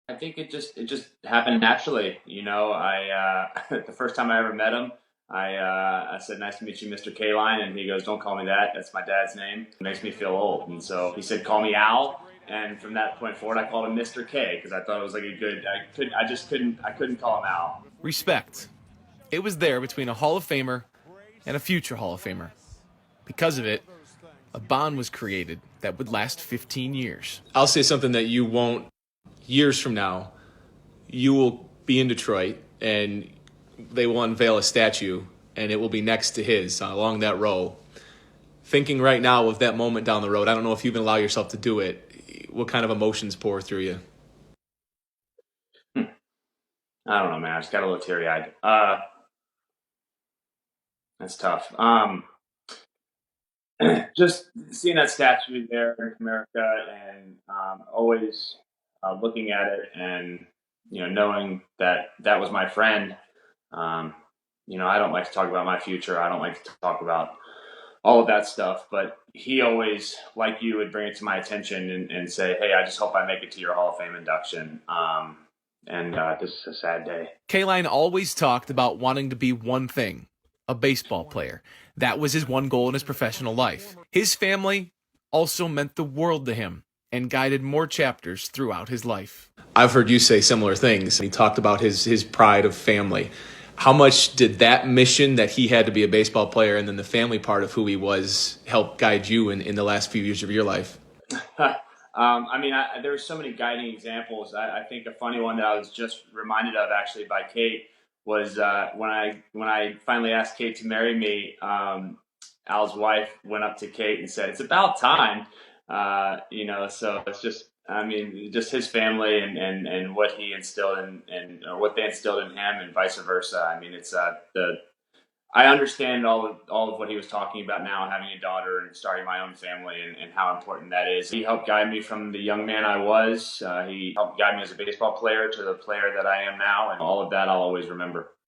I think it just happened naturally. The first time I ever met him, I said, "Nice to meet you, Mr. Kaline," and he goes, "Don't call me that. That's my dad's name. It makes me feel old." And so he said, "Call me Al." And from that point forward, I called him Mr. K because I thought it was like a good. I couldn't call him Al. Respect. It was there between a Hall of Famer and a future Hall of Famer. Because of it, a bond was created that would last 15 years. I'll say something that you won't. Years from now, you will be in Detroit and they will unveil a statue and it will be next to his along that row. Thinking right now of that moment down the road, I don't know if you even allow yourself to do it. What kind of emotions pour through you? Hmm. I don't know, man. I just got a little teary eyed. That's tough. Just seeing that statue there in America and always looking at it and knowing that that was my friend. Um, I don't like to talk about my future. I don't like to talk about all of that stuff. But he always, like you, would bring it to my attention and say, "Hey, I just hope I make it to your Hall of Fame induction." And this is a sad day. Kaline always talked about wanting to be one thing, a baseball player. That was his one goal in his professional life. His family also meant the world to him and guided more chapters throughout his life. I've heard you say similar things. He talked about his pride of family. How much did that mission that he had to be a baseball player and then the family part of who he was help guide you in the last few years of your life? There were so many guiding examples. I think a funny one that I was just reminded of actually by Kate was when I finally asked Kate to marry me. Al's wife went up to Kate and said, "It's about time." So it's just, just his family and what he instilled in or what they instilled in him, and vice versa. The I understand all of what he was talking about now, having a daughter and starting my own family, and how important that is. He helped guide me from the young man I was. He helped guide me as a baseball player to the player that I am now, and all of that I'll always remember.